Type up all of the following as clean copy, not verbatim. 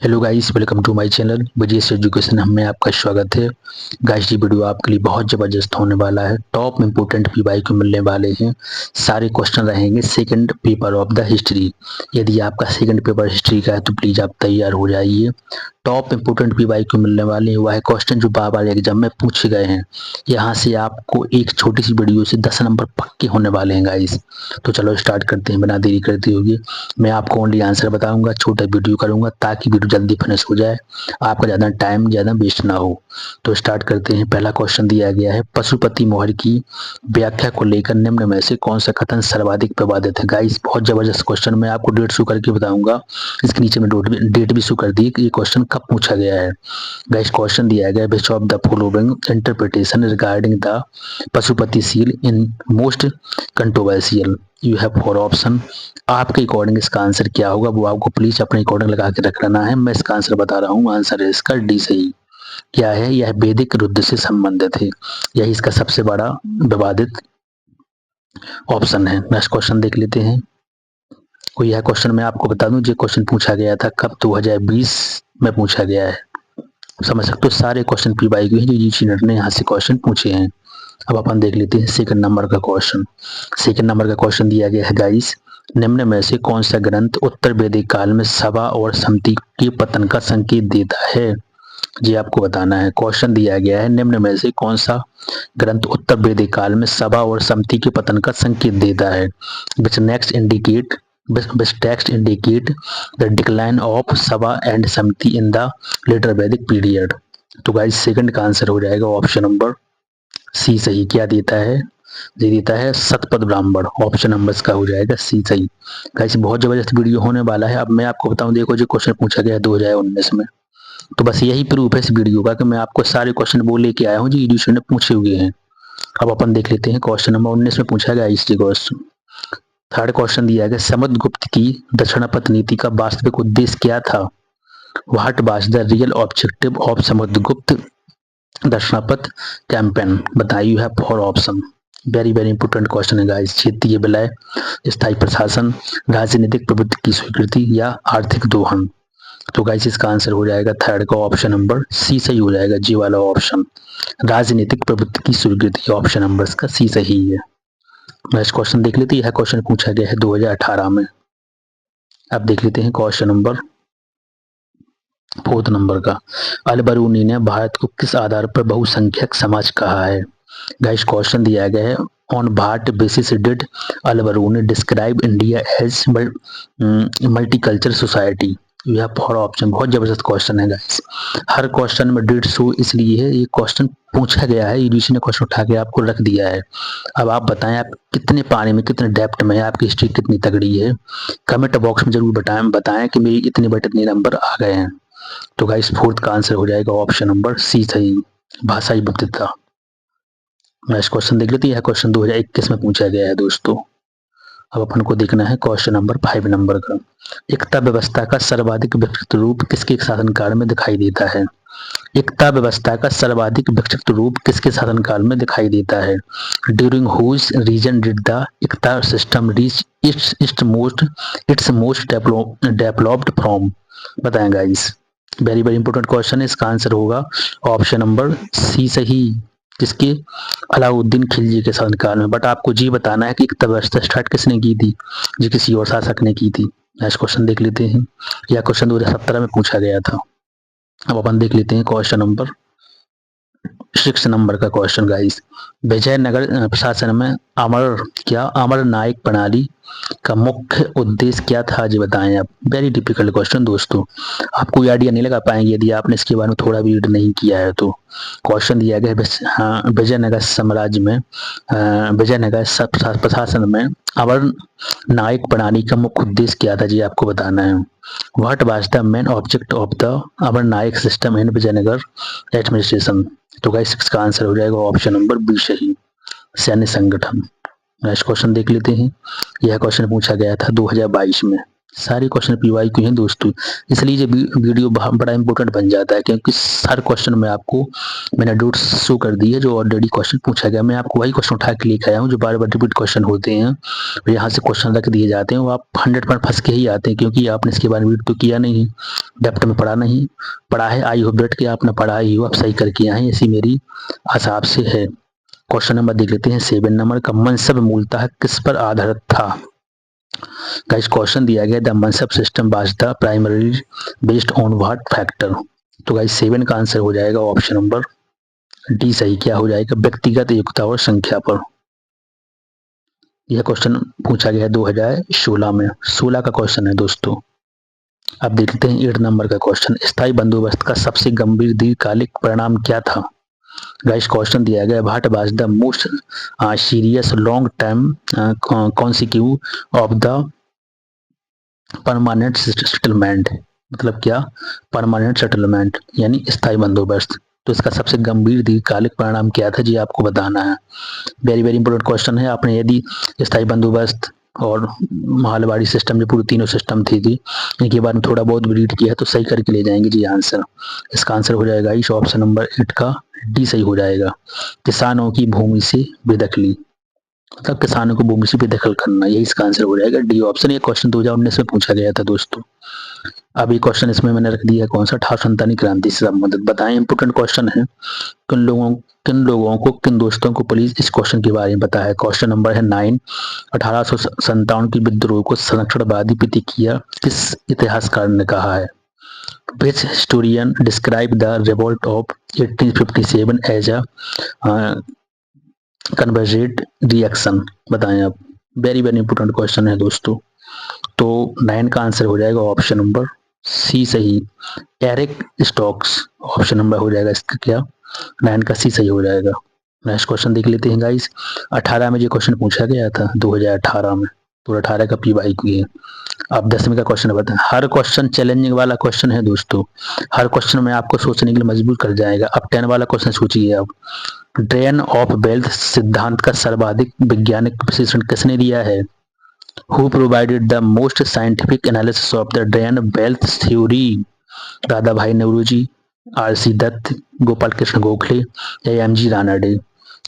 Hello guys, welcome to my channel BGS education. हमें आपका स्वागत है। गाइस, ये वीडियो आपके लिए बहुत ज़बरदस्त होने वाला है। टॉप इंपोर्टेंट पीवाई को मिलने वाले हैं। सारे क्वेश्चन रहेंगे second paper of the history. यदि आपका सेकंड पेपर हिस्ट्री का है तो प्लीज़ आप तैयार हो जाइए। टॉप इंपोर्टेंट पीवाई को मिलने वाले हैं वह क्वेश्चन जो बार बार एग्जाम में पूछे गए हैं। यहाँ से आपको एक छोटी सी वीडियो से 10 नंबर पक्के होने वाले हैं गाइस। तो चलो स्टार्ट करते हैं बिना देरी करते हुए। मैं आपको ओनली आंसर बताऊंगा, छोटा वीडियो करूंगा ताकि वीडियो जल्दी फिनिश हो जाए, आपका ज़्यादा वेस्ट ना हो। तो स्टार्ट करते हैं। पहला क्वेश्चन दिया गया है, पशुपति मोहर की व्याख्या को लेकर निम्न में से कौन सा कथन सर्वाधिक विवादित है। गाइस, बहुत जबरदस्त क्वेश्चन। मैं आपको डेट शो करके बताऊंगा। इसके नीचे में डेट भी शो कर दी कि ये क्वेश्चन कब पूछा गया है। गाइस, क्वेश्चन दिया गया है, which of the following interpretation regarding the Pashupati seal in most controversial. You have four option. आपके अकॉर्डिंग इसका आंसर क्या होगा वो आपको प्लीज अपने अकॉर्डिंग लगा के रख लेना है। मैं इसका आंसर बता रहा हूँ। आंसर है इसका डी सही। क्या है? यह वैदिक रुद्र से संबंधित है। यही इसका सबसे बड़ा विवादित ऑप्शन है। नेक्स्ट क्वेश्चन देख लेते हैं। कोई यह क्वेश्चन मैं आपको बता दूं, जो क्वेश्चन पूछा गया था कब 2020 में पूछा गया है। समझ सकते हो, सारे क्वेश्चन पी बाई के हैं जो यूजी नेट ने यहाँ से क्वेश्चन पूछे हैं। अब अपन देख लेते हैं सेकंड नंबर का क्वेश्चन। सेकंड नंबर का क्वेश्चन दिया गया है, गाइस निम्न में से कौन सा ग्रंथ उत्तर वैदिक काल में सभा और सम्मति के पतन का संकेत देता है। जी आपको बताना है। क्वेश्चन दिया गया है, निम्न में से कौन सा ग्रंथ उत्तर वैदिक काल में सभा और सम्मति के पतन का संकेत देता है। Which text indicate the decline of sabha and samiti in the later Vedic period. तो गाइस, सेकंड का आंसर हो जाएगा ऑप्शन नंबर सी सही। क्या देता है? ये देता है सतपथ ब्राह्मण। ऑप्शन नंबर इसका हो जाएगा सी सही। गाइस, बहुत जबरदस्त वीडियो होने वाला है। अब मैं आपको बताऊं, देखो जो क्वेश्चन पूछा गया है 2019 में, तो बस यही प्रूफ है इस वीडियो का कि मैं आपको सारे क्वेश्चन वो लेके आया हूँ जो एडिशन ने पूछे हुए हैं। अब अपन देख लेते हैं। क्वेश्चन नंबर 19 में पूछा गया हिस्ट्री क्वेश्चन। थर्ड क्वेश्चन दिया गया, समुद्रगुप्त की दक्षिणापथ नीति का वास्तविक उद्देश्य क्या था। What was the real objective of Samudragupta Dakshinapatha campaign. बताइए, you have four option. Very very important question है गाइस। क्षेत्रीय विलय, स्थायी प्रशासन, राजनीतिक प्रवृत्ति की स्वीकृति या आर्थिक दोहन। तो गाइस, इसका आंसर हो जाएगा थर्ड का ऑप्शन नंबर सी सही हो जाएगा। जी वाला ऑप्शन, राजनीतिक प्रवृत्ति की स्वीकृति। ऑप्शन नंबर इसका सी सही है। नेक्स्ट क्वेश्चन देख लेते हैं। यह क्वेश्चन पूछा गया है 2018 में। अब देख लेते हैं क्वेश्चन नंबर फोर्थ नंबर का। अल बरूनी ने भारत को किस आधार पर बहुसंख्यक समाज कहा है। गाइस, क्वेश्चन दिया गया है, on what basis did Al Biruni describe India as multiculture society. यह फॉर ऑप्शन। बहुत जबरदस्त क्वेश्चन है गाइस। हर क्वेश्चन में डेट शो इसलिए है, ये क्वेश्चन पूछा गया है, यूजीसी ने क्वेश्चन उठा के आपको रख दिया है। अब आप बताएं, आप कितने पानी में, कितने डेप्थ में है, आपकी हिस्ट्री कितनी तगड़ी है। कमेंट बॉक्स में जरूर बताएं कि मेरी इतने बट इतने नंबर आ गए हैं। तो गाइस, फोर्थ का आंसर हो जाएगा ऑप्शन नंबर सी सही, भाषाई विविधता। नेक्स्ट क्वेश्चन देख लेते हैं। यह क्वेश्चन 2021 में पूछा गया है दोस्तों। अब अपन को देखना है क्वेश्चन नंबर 5 नंबर का। एकता व्यवस्था का सर्वाधिक विकसित रूप किसके शासनकाल में दिखाई देता है। एकता व्यवस्था का सर्वाधिक विकसित रूप किसके शासनकाल में दिखाई देता है। During whose reign did the iqta system reach its most developed from. बताएं guys. Very very important question है। इसका आंसर होगा ऑप्शन नंबर सी सही। किसके? अलाउद्दीन खिलजी के शासनकाल में। बट आपको जी बताना है कि एकता व्यवस्था स्टार्ट किसने की थी। जी किसी और शासक ने की थी। नेक्स्ट क्वेश्चन देख लेते हैं। यह क्वेश्चन 2017 में पूछा गया था। अब अपन देख लेते हैं क्वेश्चन नंबर 6 नंबर का क्वेश्चन गाइस। विजयनगर प्रशासन में अमर नायक प्रणाली का मुख्य उद्देश्य क्या था, जी बताएं आप। वेरी डिफिकल्ट क्वेश्चन दोस्तों, आप कोई आइडिया नहीं लगा पाएंगे यदि आपने इसके बारे में थोड़ा भी रीड नहीं किया है तो। क्वेश्चन दिया गया, हाँ, विजयनगर साम्राज्य में विजयनगर प्रशासन में अमर नायक प्रणाली का मुख्य उद्देश्य क्या था, जी आपको बताना है। What was the main object of the Amar Nayak system in Vijayanagar administration. तो गाइस, इसका आंसर हो जाएगा ऑप्शन नंबर बी सही, सैन्य संगठन। नेक्स्ट क्वेश्चन देख लेते हैं। यह क्वेश्चन पूछा गया था 2022 में। सारे क्वेश्चन पीवाईक्यू हैं दोस्तों, इसलिए ये वीडियो बड़ा इंपॉर्टेंट बन जाता है, क्योंकि हर क्वेश्चन में आपको मैंने नोट्स शो कर दी है जो ऑलरेडी क्वेश्चन पूछा गया। मैं आपको वही क्वेश्चन उठा के लेके आया हूँ जो बार बार रिपीट क्वेश्चन होते हैं, और यहाँ से क्वेश्चन रख दिए जाते हैं, वो आप 100% फंस के ही आते हैं, क्योंकि आपने इसके बारे में रीड तो किया नहीं, डेप्थ में पढ़ा है। आई होप दैट कि आपने पढ़ा ही हो, आप सही करके आए हैं, ऐसी मेरी आशा आपसे है। क्वेश्चन नंबर देख लेते हैं 7 नंबर का, मनसब मूलतः किस पर आधारित था। गाइस क्वेश्चन दिया गया, the mansab system was the primary based on what factor. तो गाइस 7 का आंसर हो जाएगा ऑप्शन नंबर डी सही। क्या हो जाएगा, व्यक्तिगत योग्यता और संख्या पर। यह क्वेश्चन पूछा गया है 2016 में, 16 का क्वेश्चन है दोस्तों। अब देखते हैं 8 नंबर का क्वेश्चन, स्थायी बंदोबस्त का सबसे गंभीर दीर्घकालिक परिणाम क्या था। गाइस क्वेश्चन दिया गया, what was the most serious long term consequence of the permanent settlement. मतलब क्या, परमानेंट सेटलमेंट यानी स्थायी बंदोबस्त। तो इसका सबसे गंभीर दीर्घकालिक परिणाम क्या था जी, आपको बताना है। वेरी वेरी इंपॉर्टेंट क्वेश्चन है। आपने यदि स्थायी बंदोबस्त और महलवाड़ी सिस्टम, जो पूरी तीनों सिस्टम थी इनके बारे में थोड़ा बहुत रीड किया है तो सही करके ले जाएंगे जी आंसर। इसका आंसर हो जाएगा इस ऑप्शन नंबर 8 का डी सही हो जाएगा। किसानों की भूमि से बेदखली, मतलब किसानों को भूमि से बेदखल करना, यही इसका आंसर हो जाएगा डी ऑप्शन। ये क्वेश्चन 2019 में पूछा गया था दोस्तों। अब ये क्वेश्चन इसमें मैंने रख दिया कौन सा, 1847 क्रांति से संबंधित। बताएं, इंपोर्टेंट क्वेश्चन है। किन लोगों को, किन दोस्तों को पुलिस इस क्वेश्चन के बारे में पता है। क्वेश्चन नंबर है 9, 1857 के विद्रोह को संरक्षणवादी प्रतिक्रिया किस इतिहासकार ने कहा है। Which historian describe the revolt of 1857 as a convergent reaction. बताएं आप, वेरी वेरी इंपोर्टेंट क्वेश्चन है दोस्तों। तो 9 का आंसर हो जाएगा ऑप्शन नंबर सी सही, एरिक स्टोक्स। ऑप्शन नंबर हो जाएगा इसका क्या, 9 का सी सही हो जाएगा। नेक्स्ट क्वेश्चन देख लेते हैं गाइस। 18 में जो क्वेश्चन पूछा गया था 2018 में, तो 18 का पी वाई क्यू है। अब 10वीं का क्वेश्चन बताएं। हर क्वेश्चन चैलेंजिंग वाला क्वेश्चन है दोस्तों, हर क्वेश्चन में आपको सोचने के लिए मजबूर कर जाएगा। अब 10 वाला क्वेश्चन सोचिए आप, ड्रेन ऑफ वेल्थ सिद्धांत का सर्वाधिक वैज्ञानिक विश्लेषण किसने दिया है। Who provided the most scientific analysis of the drain wealth theory? दादा भाई नेहरू जी, आर.सी. दत्त, गोपाल कृष्ण गोखले या एम.जी. रानाडे।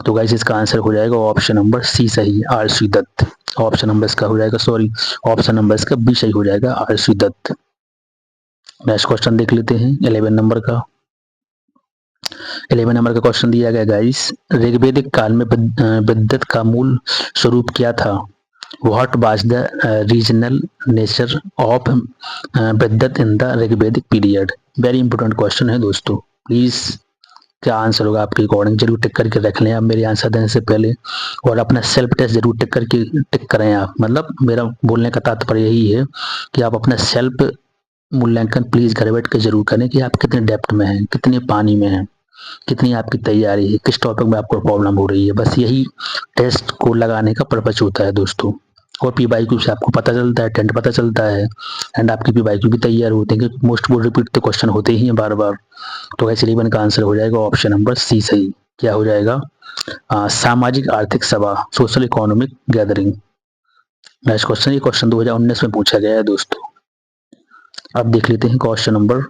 तो गाइस इसका आंसर हो जाएगा ऑप्शन नंबर सी सही, आर.सी. दत्त। ऑप्शन नंबर इसका हो जाएगा, सॉरी, ऑप्शन नंबर इसका बी सही हो जाएगा, आर.सी. दत्त। नेक्स्ट क्वेश्चन देख लेते हैं 11 नंबर का। 11 नंबर का क्वेश्चन दिया गया गाइस, ऋग्वेदिक काल में विद्युत का मूल स्वरूप क्या था। What was the regional nature of विद्युत in the Rigvedic period. Very important question है दोस्तों, प्लीज क्या आंसर होगा आपके अकॉर्डिंग जरूर टिक करके रख लें आप मेरे आंसर देने से पहले, और अपना सेल्फ टेस्ट जरूर टिक करें आप। मतलब मेरा बोलने का तात्पर्य यही है कि आप अपना सेल्फ मूल्यांकन प्लीज घर बैठ के जरूर करें कि आप कितने डेप्थ में हैं, कितने पानी में हैं, कितनी आपकी तैयारी है, किस टॉपिक में आपको प्रॉब्लम हो रही है। बस यही टेस्ट को लगाने का पर्पज होता है दोस्तों। और पी वाई क्यू से आपको पता चलता है, टेंट पता चलता है, एंड आपकी पी वाई क्यू भी तैयार होते हैं, क्योंकि मोस्ट वो रिपीट तो क्वेश्चन होते ही हैं बार बार। तो ऐसे 11 का आंसर हो जाएगा ऑप्शन नंबर सी सही। क्या हो जाएगा, सामाजिक आर्थिक सभा, social economic gathering. Next question, ये क्वेश्चन 2019 में पूछा गया है दोस्तों। अब देख लेते हैं क्वेश्चन नंबर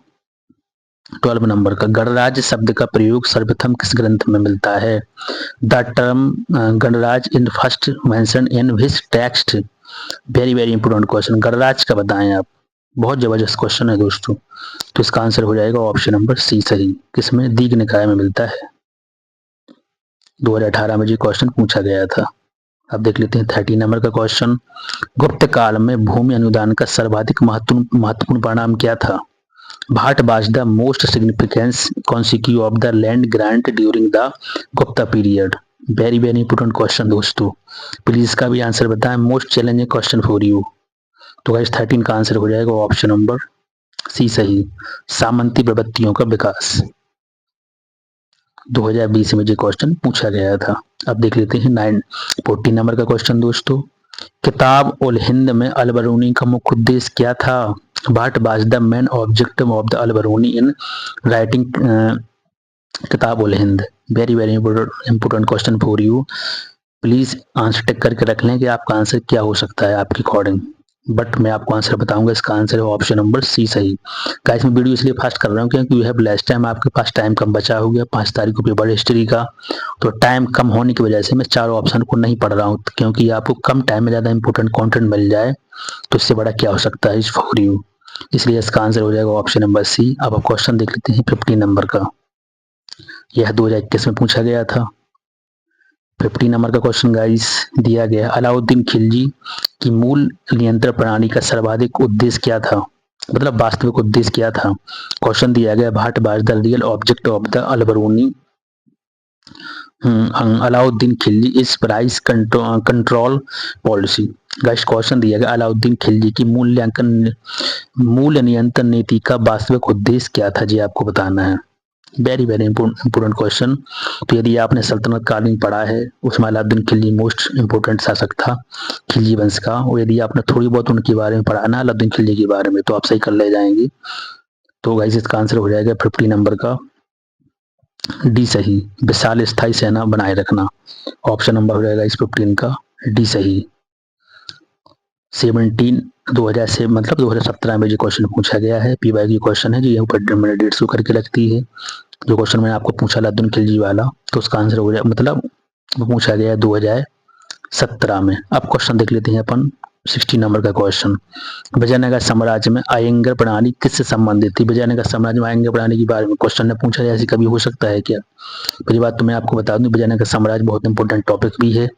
12 नंबर का, गणराज्य शब्द का प्रयोग सर्वप्रथम किस ग्रंथ में मिलता है। The term ganaraj in first mention in which text. Very very important question, ganaraj का बताएं आप, बहुत जबरदस्त क्वेश्चन है दोस्तों। तो इसका आंसर हो जाएगा ऑप्शन नंबर सी सही, किसमें, दीघ निकाय में मिलता है। 2018 में जो क्वेश्चन पूछा गया था। अब देख लेते हैं 30 नंबर का क्वेश्चन, गुप्त काल में भूमि अनुदान का सर्वाधिक महत्वपूर्ण परिणाम क्या था। What was the most significant consequence of the land grant during the Gupta period? Very very important question दोस्तों, प्लीज इसका भी आंसर बताएं, most challenging question for you. तो गाइस 13 का आंसर हो जाएगा ऑप्शन नंबर सी सही, सामंती प्रवृत्तियों का विकास। 2020 में जो क्वेश्चन पूछा गया था। अब देख लेते हैं 14 नंबर का क्वेश्चन दोस्तों, किताब उल हिंद में अल बरूनी का मुख्य उद्देश्य क्या था। What was the main objective of the Al-Biruni in writing Kitab ul Hind. Very very important question for you, please answer tick करके रख लें कि आपका आंसर क्या हो सकता है आपके अकॉर्डिंग। बट मैं आपको आंसर बताऊंगा, इसका आंसर है ऑप्शन नंबर सी सही। गाइस मैं वीडियो इसलिए फास्ट कर रहा हूँ क्योंकि यू हैव लेस टाइम, आपके पास टाइम कम बचा हो गया, 5 तारीख को पेपर हिस्ट्री का, तो टाइम कम होने की वजह से मैं चारों ऑप्शन को नहीं पढ़ रहा हूँ, क्योंकि आपको कम टाइम में ज़्यादा इंपॉर्टेंट कंटेंट मिल जाए तो इससे बड़ा क्या हो सकता है इस फॉर यू। इसलिए इसका आंसर हो जाएगा ऑप्शन नंबर सी। अब आप क्वेश्चन देख लेते हैं 15 नंबर का। यह 2021 में पूछा गया था। 15 नंबर का क्वेश्चन गाइस दिया गया, अलाउद्दीन खिलजी की मूल नियंत्रण प्रणाली का सर्वाधिक उद्देश्य क्या था, मतलब वास्तविक उद्देश्य क्या था। क्वेश्चन दिया गया, what was the real object of the Alberuni Alauddin Khilji इस price control policy. Guys question दिया गया, अलाउद्दीन खिलजी की मूल नियंत्रण नीति का वास्तविक उद्देश्य क्या था जी, आपको बताना है। Very very important question. तो यदि आपने सल्तनत कालीन पढ़ा है, उसमें अलाउद्दीन खिलजी मोस्ट इंपोर्टेंट शासक था खिलजी वंश का, और यदि आपने थोड़ी बहुत उनके बारे में पढ़ा ना अलाउद्दीन खिलजी के बारे में, तो आप सही कर ले जाएंगे। तो गाइस इसका आंसर हो जाएगा 50 नंबर का डी सही, विशाल स्थायी सेना बनाए रखना। ऑप्शन नंबर हो जाएगा इस 15 का डी सही। 17 2000 से मतलब 2017 में जो क्वेश्चन पूछा गया है, पी वाई की क्वेश्चन है, जो ये ऊपर मैंने 150 करके रखती है। जो क्वेश्चन मैंने आपको पूछा अलाउद्दीन खिलजी वाला, तो उसका आंसर हो जाए मतलब पूछा गया है 2017 में। अब क्वेश्चन देख लेते हैं अपन 16 नंबर का क्वेश्चन, विजयनगर साम्राज्य में आयंगर प्रणाली किससे संबंधित थी। विजयनगर साम्राज्य में आयंगर प्रणाली के बारे में क्वेश्चन ने पूछा है, ऐसी कभी हो सकता है क्या। पहली बात तो मैं आपको बता दूं, विजयनगर साम्राज्य बहुत इंपॉर्टेंट टॉपिक भी है,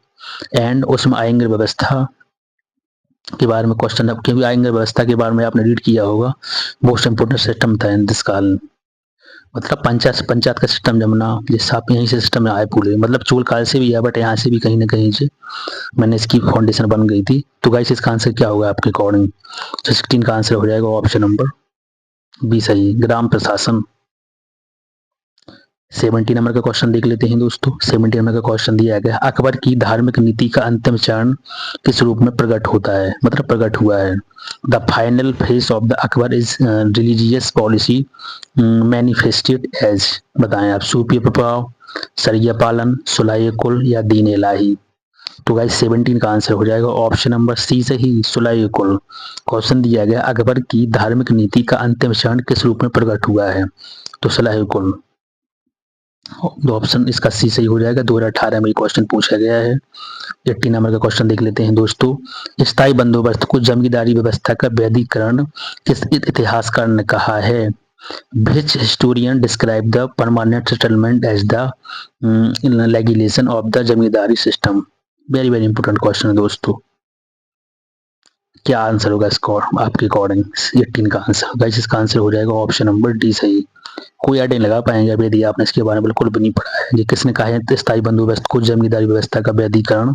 एंड उसमें आयंगर व्यवस्था के बारे में क्वेश्चन है, क्योंकि आयंगर व्यवस्था के बारे में आपने रीड किया होगा, मोस्ट इंपोर्टेंट सिस्टम था इन दिस काल, मतलब पंचायत पंचायत का सिस्टम जमना, ये सब यहीं से सिस्टम आए पूरे, मतलब चोल काल से भी है, बट यहाँ से भी कहीं ना कहीं से मैंने इसकी फाउंडेशन बन गई थी। तो गाइस इसका आंसर क्या होगा आपके अकॉर्डिंग, 16 का आंसर हो जाएगा ऑप्शन नंबर बी सही, ग्राम प्रशासन। 70 नंबर का क्वेश्चन देख लेते हैं दोस्तों। 70 नंबर का क्वेश्चन दिया गया, अकबर की धार्मिक नीति का अंतिम चरण किस रूप में प्रकट होता है, मतलब प्रकट हुआ है। The final phase of the Akbar is religious policy manifested as, बताएं आप, सूफी प्रभाव, सरिया पालन, सुलाय कुल या दीन इलाही। तो गाइस 17 का आंसर हो जाएगा ऑप्शन नंबर सी सही, सुलाय कुल। क्वेश्चन दिया गया, अकबर की धार्मिक नीति का अंतिम चरण किस रूप में प्रकट हुआ है, तो सुलाय कुल। दो ऑप्शन इसका सी सही हो जाएगा, 2018 में क्वेश्चन पूछा गया है। 80 नंबर का क्वेश्चन देख लेते हैं दोस्तों, स्थायी बंदोबस्त को जमींदारी व्यवस्था का वैधिकरण किस इतिहासकार ने कहा है। Which historian describe the permanent settlement as the legislation of the zamindari system. Very very important question है दोस्तों। क्या आंसर होगा स्कोर आपके अकॉर्डिंग, 18 का आंसर गाइस, इसका आंसर हो जाएगा ऑप्शन नंबर डी सही। कोई आइडिया लगा पाएंगे अभी यदि आपने इसके बारे में बिल्कुल भी नहीं पढ़ा है। ये किसने कहा है स्थायी बंदोबस्त को जमींदारी व्यवस्था का वैधिकरण,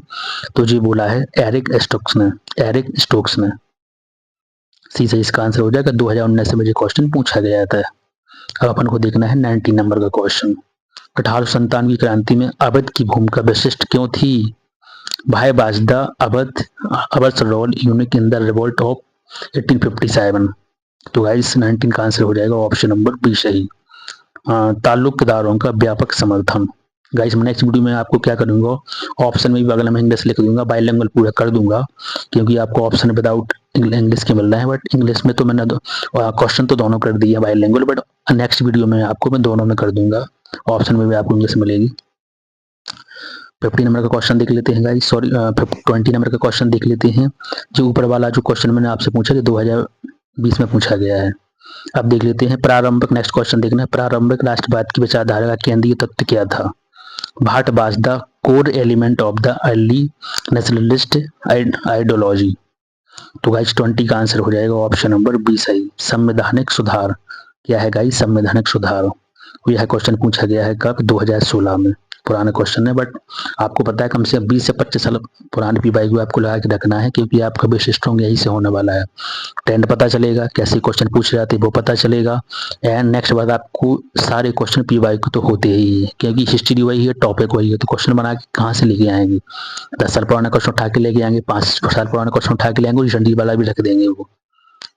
तो जी बोला है एरिक स्टोक्स ने, एरिक स्टोक्स ने। सी सही इसका आंसर हो जाएगा, 2019 में ये क्वेश्चन पूछा गया था। अब अपन को देखना है 19 नंबर का क्वेश्चन, 1897 की क्रांति में अवध की भूमिका विशिष्ट क्यों थी। भाई बाजदा Awadh Awadh role unique in the revolt of 1857। तो गाइस 19 का आंसर हो जाएगा ऑप्शन नंबर बी सही, ताल्लुकदारों का व्यापक समर्थन। गाइस मैं नेक्स्ट वीडियो में आपको क्या करूंगा, ऑप्शन में भी बगल में इंग्लिश लिख दूंगा, बाइलिंगुअल पूरा कर दूंगा, क्योंकि आपको ऑप्शन विदाउट इंग्लिश के मिल रहा है, बट इंग्लिश में तो मैंने क्वेश्चन तो दोनों कर दिया बाइलिंगुअल, बट नेक्स्ट वीडियो में आपको मैं दोनों में कर दूंगा, ऑप्शन में भी आपको इंग्लिश मिलेगी। 50 नंबर का क्वेश्चन देख लेते हैं गाइस, सॉरी 20 नंबर का क्वेश्चन देख लेते हैं। जो ऊपर वाला जो क्वेश्चन मैंने आपसे पूछा जो 2020 में पूछा गया है, अब देख लेते हैं प्रारंभिक, नेक्स्ट क्वेश्चन देखना है, प्रारंभिक राष्ट्रवाद की विचारधारा का केंद्रीय तत्व क्या था। What was the core element of the early nationalist ideology. तो गाइस 20 का आंसर हो जाएगा ऑप्शन नंबर बी सही, संवैधानिक सुधार। क्या है गाइस, संवैधानिक सुधार। यह क्वेश्चन पूछा गया है कब, 2016 में। पुराना क्वेश्चन है, बट आपको पता है कम से कम 20 से 25 साल पुरानी पीवाई को आपको लगा के रखना है, क्योंकि आपका बेस स्ट्रॉन्ग यही से होने वाला है। ट्रेंड पता चलेगा, कैसे क्वेश्चन पूछ रहे थे वो पता चलेगा, एंड नेक्स्ट बात आपको सारे क्वेश्चन पीवाई को तो होते ही है, क्योंकि हिस्ट्री वही है, टॉपिक वही है, तो क्वेश्चन बना के कहाँ से लेके आएंगे। 10 साल पुराना क्वेश्चन उठा के लेके आएंगे, 5 साल पुराना क्वेश्चन उठा के लेंगे, रिसेंटली वाला भी रख देंगे। वो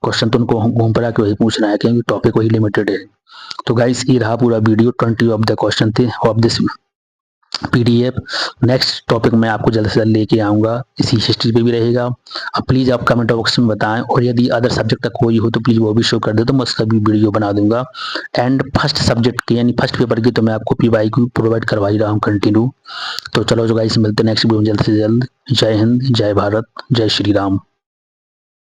क्वेश्चन तो उनको घूम फिरा के वही पूछना है, क्योंकि टॉपिक वही लिमिटेड है। तो गाइस ये रहा पूरा वीडियो, 20 ऑफ द क्वेश्चन थे of this PDF next topic में आपको जल्द से जल्द लेके आऊँगा, इसी हिस्ट्री पे भी रहेगा। अब प्लीज़ आप कमेंट बॉक्स में बताएं, और यदि अदर सब्जेक्ट का कोई हो तो प्लीज़ वो भी शो कर दे, तो मैं उसका भी वीडियो बना दूंगा। एंड फर्स्ट सब्जेक्ट की यानी फर्स्ट पेपर की तो मैं आपको पीवाईक्यू प्रोवाइड करवा ही रहा हूँ कंटिन्यू। तो चलो जो गाइस, मिलते हैं नेक्स्ट वीडियो में जल्द से जल्द। जय हिंद, जय भारत, जय श्री राम।